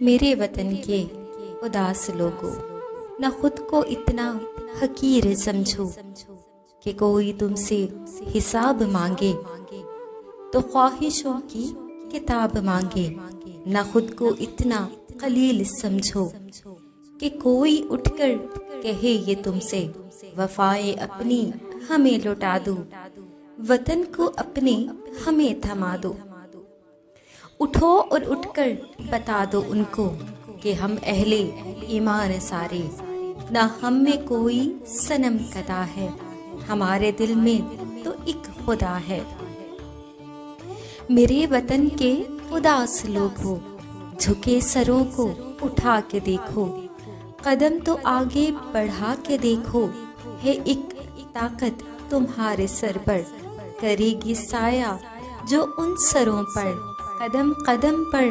मेरे वतन के उदास लोगों, न खुद को इतना हकीर समझो कि कोई तुमसे हिसाब मांगे तो ख्वाहिशों की किताब मांगे। न खुद को इतना कलील समझो कि कोई उठकर कहे ये तुमसे वफाए अपनी हमें लौटा दो, वतन को अपने हमें थमा दो। उठो और उठकर बता दो उनको कि हम अहले ईमान सारे, ना हम में कोई सनम कदा है, हमारे दिल में तो एक खुदा है। मेरे वतन के उदास लोग हो, झुके सरों को उठा के देखो, कदम तो आगे बढ़ा के देखो, है एक ताकत तुम्हारे सर पर, करेगी साया जो उन सरों पर, कदम कदम पर